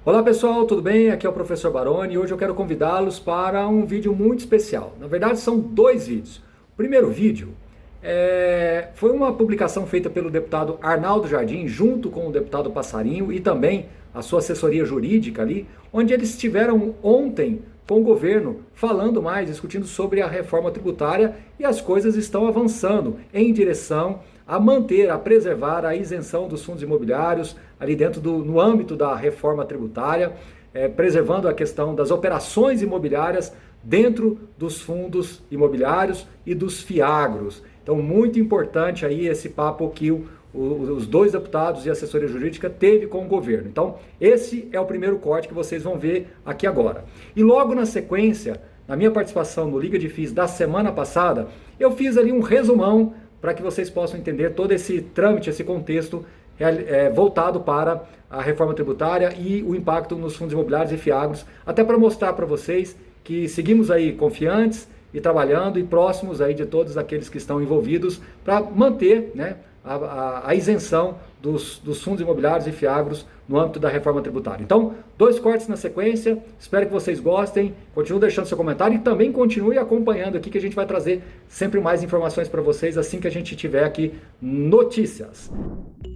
Olá pessoal, tudo bem? Aqui é o professor Baroni e hoje eu quero convidá-los para um vídeo muito especial. Na verdade são dois vídeos. O primeiro vídeo foi uma publicação feita pelo deputado Arnaldo Jardim junto com o deputado Passarinho e também a sua assessoria jurídica ali, onde eles estiveram ontem com o governo falando mais, discutindo sobre a reforma tributária e as coisas estão avançando em direção a manter, a preservar a isenção dos fundos imobiliários ali dentro no âmbito da reforma tributária, preservando a questão das operações imobiliárias dentro dos fundos imobiliários e dos fiagros. Então, muito importante aí esse papo que os dois deputados e a assessoria jurídica teve com o governo. Então, esse é o primeiro corte que vocês vão ver aqui agora. E logo na sequência, na minha participação no Liga de FIIs da semana passada, eu fiz ali um resumão para que vocês possam entender todo esse trâmite, esse contexto voltado para a reforma tributária e o impacto nos fundos imobiliários e fiagros, até para mostrar para vocês que seguimos aí confiantes e trabalhando e próximos aí de todos aqueles que estão envolvidos para manter, né, a isenção dos fundos imobiliários e fiagros no âmbito da reforma tributária. Então, dois cortes na sequência, espero que vocês gostem, continue deixando seu comentário e também continue acompanhando aqui que a gente vai trazer sempre mais informações para vocês assim que a gente tiver aqui notícias.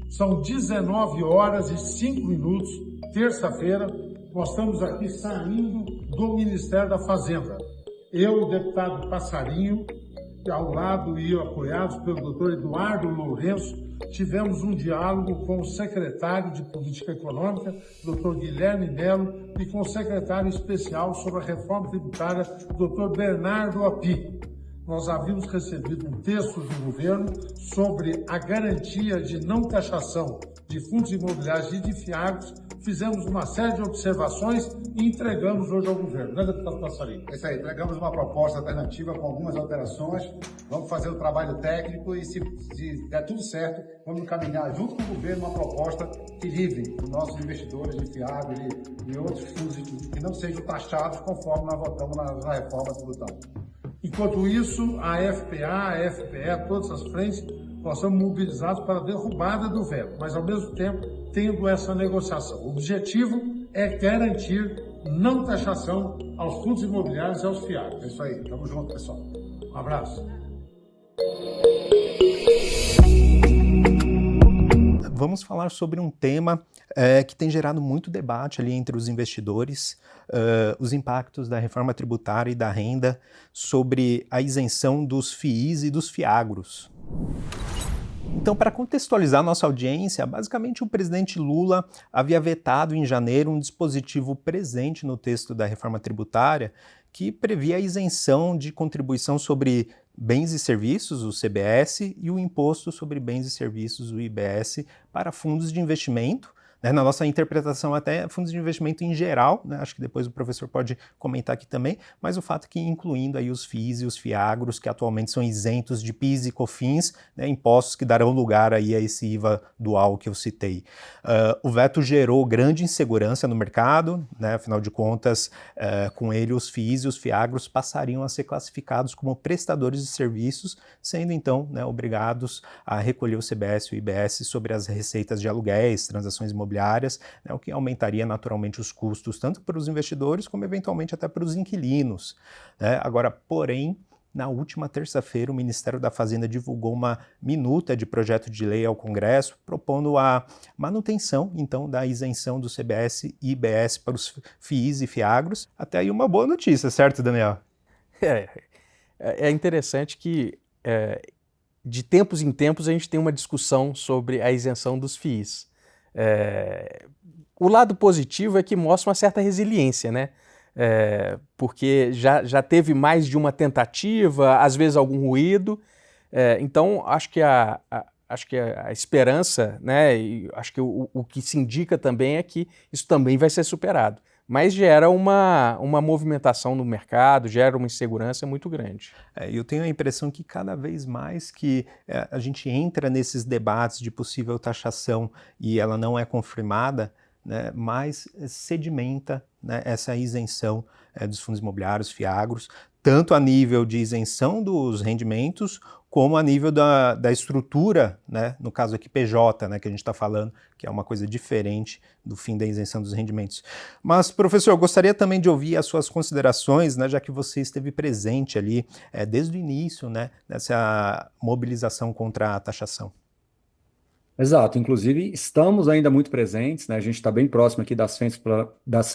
São 19 horas e 5 minutos, terça-feira, nós estamos aqui saindo do Ministério da Fazenda. Eu, o deputado Passarinho, ao lado e apoiados pelo doutor Eduardo Lourenço, tivemos um diálogo com o secretário de Política Econômica, doutor Guilherme Melo, e com o secretário especial sobre a reforma tributária, doutor Bernardo Api. Nós havíamos recebido um texto do governo sobre a garantia de não taxação de fundos imobiliários e de fiagros. Fizemos uma série de observações e entregamos hoje ao governo, né, deputado Passarinho? É isso aí, entregamos uma proposta alternativa com algumas alterações, vamos fazer o trabalho técnico e se der tudo certo, vamos encaminhar junto com o governo uma proposta que livre os nossos investidores de fiagro e outros fundos que não sejam taxados conforme nós votamos na reforma tributária. Enquanto isso, a FPA, a FPE, todas as frentes, nós estamos mobilizados para a derrubada do veto, mas ao mesmo tempo tendo essa negociação. O objetivo é garantir não taxação aos fundos imobiliários e aos fiagros. É isso aí, tamo junto, pessoal. Um abraço. Vamos falar sobre um tema que tem gerado muito debate ali entre os investidores, os impactos da reforma tributária e da renda sobre a isenção dos FIIs e dos fiagros. Então, para contextualizar nossa audiência, basicamente o presidente Lula havia vetado em janeiro um dispositivo presente no texto da reforma tributária que previa a isenção de contribuição sobre bens e serviços, o CBS, e o imposto sobre bens e serviços, o IBS, para fundos de investimento. Na nossa interpretação até fundos de investimento em geral, né? Acho que depois o professor pode comentar aqui também, mas o fato é que incluindo aí os FIIs e os fiagros, que atualmente são isentos de PIS e COFINS, né, impostos que darão lugar aí a esse IVA dual que eu citei. O veto gerou grande insegurança no mercado, né? Afinal de contas, com ele os FIIs e os fiagros passariam a ser classificados como prestadores de serviços, sendo então, né, obrigados a recolher o CBS e o IBS sobre as receitas de aluguéis, transações imobiliárias, né, o que aumentaria naturalmente os custos tanto para os investidores como eventualmente até para os inquilinos, né? Agora, porém, na última terça-feira o Ministério da Fazenda divulgou uma minuta de projeto de lei ao Congresso propondo a manutenção então da isenção do CBS e IBS para os FIIs e fiagros. Até aí uma boa notícia, certo, Daniel? É interessante que de tempos em tempos a gente tem uma discussão sobre a isenção dos FIIs. O lado positivo é que mostra uma certa resiliência, né? Porque já teve mais de uma tentativa, às vezes algum ruído. Então, acho que a esperança, né? E acho que o que se indica também é que isso também vai ser superado. Mas gera uma movimentação no mercado, gera uma insegurança muito grande. Eu tenho a impressão que cada vez mais que a gente entra nesses debates de possível taxação e ela não é confirmada, né, mais sedimenta, né, essa isenção dos fundos imobiliários, fiagros, tanto a nível de isenção dos rendimentos, como a nível da estrutura, né, no caso aqui PJ, né, que a gente está falando, que é uma coisa diferente do fim da isenção dos rendimentos. Mas, professor, eu gostaria também de ouvir as suas considerações, né, já que você esteve presente ali desde o início, né, dessa mobilização contra a taxação. Exato, inclusive estamos ainda muito presentes, né? A gente está bem próximo aqui das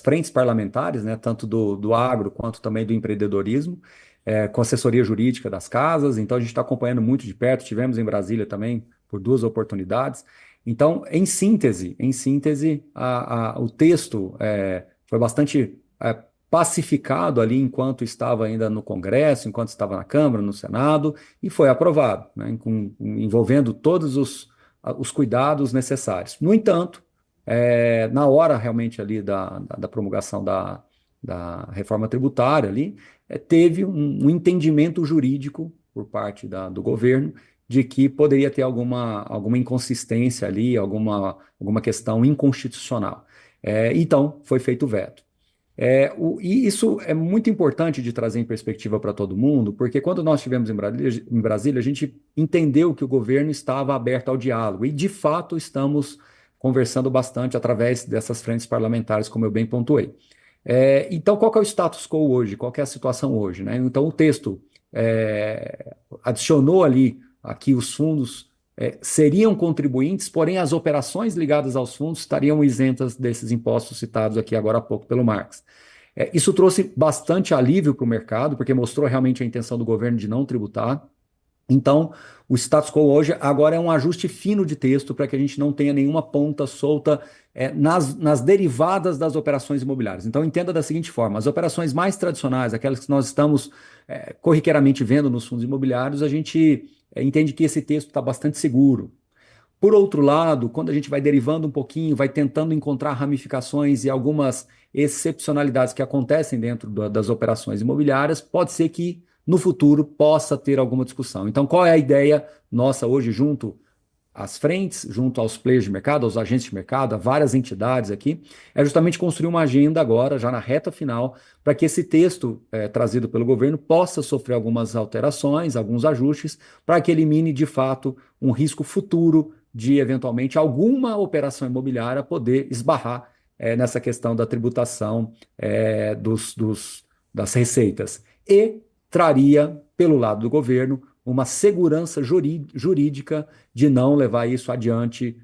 frentes parlamentares, né? Tanto do agro quanto também do empreendedorismo, com assessoria jurídica das casas, então a gente está acompanhando muito de perto, tivemos em Brasília também por 2 oportunidades. Então, em síntese, o texto foi bastante pacificado ali enquanto estava ainda no Congresso, enquanto estava na Câmara, no Senado, e foi aprovado, né? Envolvendo todos os cuidados necessários. No entanto, na hora realmente ali da promulgação da reforma tributária ali, teve um entendimento jurídico por parte do governo de que poderia ter alguma inconsistência ali, alguma questão inconstitucional. Então, foi feito o veto. E isso é muito importante de trazer em perspectiva para todo mundo, porque quando nós estivemos em Brasília, a gente entendeu que o governo estava aberto ao diálogo, e de fato estamos conversando bastante através dessas frentes parlamentares, como eu bem pontuei. Então, qual que é o status quo hoje? Qual que é a situação hoje, né? Então, o texto adicionou aqui os fundos seriam contribuintes, porém as operações ligadas aos fundos estariam isentas desses impostos citados aqui agora há pouco pelo Marx. Isso trouxe bastante alívio para o mercado, porque mostrou realmente a intenção do governo de não tributar. Então, o status quo hoje agora é um ajuste fino de texto para que a gente não tenha nenhuma ponta solta nas derivadas das operações imobiliárias. Então, entenda da seguinte forma: as operações mais tradicionais, aquelas que nós estamos corriqueiramente vendo nos fundos imobiliários, a gente entende que esse texto está bastante seguro. Por outro lado, quando a gente vai derivando um pouquinho, vai tentando encontrar ramificações e algumas excepcionalidades que acontecem dentro das operações imobiliárias, pode ser que no futuro possa ter alguma discussão. Então, qual é a ideia nossa hoje, junto às frentes, junto aos players de mercado, aos agentes de mercado, a várias entidades aqui, é justamente construir uma agenda agora, já na reta final, para que esse texto trazido pelo governo possa sofrer algumas alterações, alguns ajustes, para que elimine, de fato, um risco futuro de, eventualmente, alguma operação imobiliária poder esbarrar nessa questão da tributação das receitas. E traria, pelo lado do governo, uma segurança jurídica de não levar isso adiante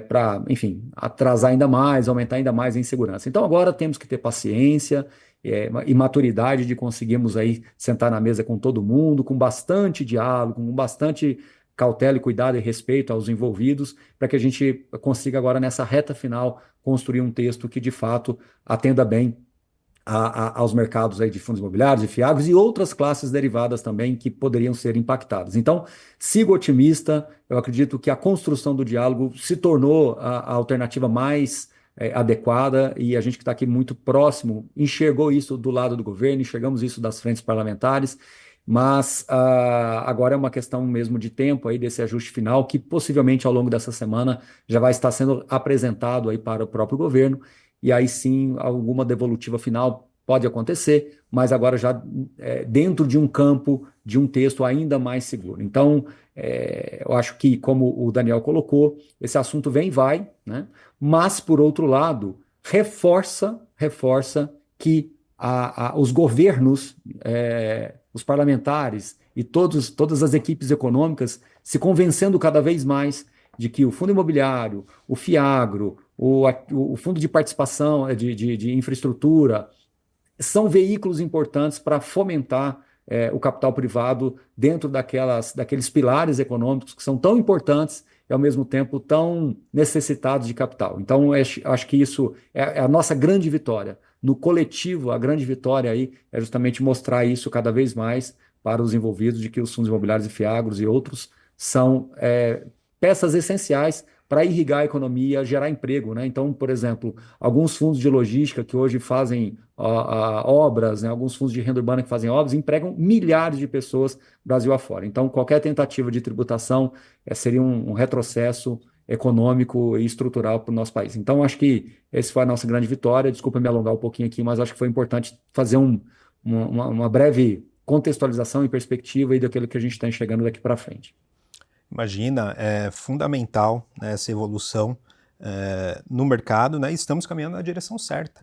para, enfim, atrasar ainda mais, aumentar ainda mais a insegurança. Então agora temos que ter paciência e maturidade de conseguirmos aí sentar na mesa com todo mundo, com bastante diálogo, com bastante cautela e cuidado e respeito aos envolvidos, para que a gente consiga agora, nessa reta final, construir um texto que de fato atenda bem aos mercados aí de fundos imobiliários, de fiagros e outras classes derivadas também que poderiam ser impactadas. Então, sigo otimista, eu acredito que a construção do diálogo se tornou a alternativa mais adequada, e a gente que está aqui muito próximo enxergou isso do lado do governo, enxergamos isso das frentes parlamentares, mas agora é uma questão mesmo de tempo aí desse ajuste final, que possivelmente ao longo dessa semana já vai estar sendo apresentado aí para o próprio governo, e aí sim alguma devolutiva final pode acontecer, mas agora já dentro de um campo, de um texto ainda mais seguro. Então, eu acho que, como o Daniel colocou, esse assunto vem e vai, né? Mas, por outro lado, reforça que os governos, os parlamentares e todas as equipes econômicas se convencendo cada vez mais de que o fundo imobiliário, o FIAGRO, o fundo de participação de infraestrutura são veículos importantes para fomentar o capital privado dentro daqueles pilares econômicos que são tão importantes e, ao mesmo tempo, tão necessitados de capital. Então, acho que isso é a nossa grande vitória. No coletivo, a grande vitória aí é justamente mostrar isso cada vez mais para os envolvidos, de que os fundos imobiliários e FIAGROS e outros são peças essenciais para irrigar a economia, gerar emprego, né? Então, por exemplo, alguns fundos de logística que hoje fazem obras, né? Alguns fundos de renda urbana que fazem obras, empregam milhares de pessoas Brasil afora. Então, qualquer tentativa de tributação seria um retrocesso econômico e estrutural para o nosso país. Então, acho que essa foi a nossa grande vitória. Desculpa me alongar um pouquinho aqui, mas acho que foi importante fazer uma breve contextualização e perspectiva e daquilo que a gente está enxergando daqui para frente. Imagina, é fundamental, né, essa evolução no mercado, né, e estamos caminhando na direção certa.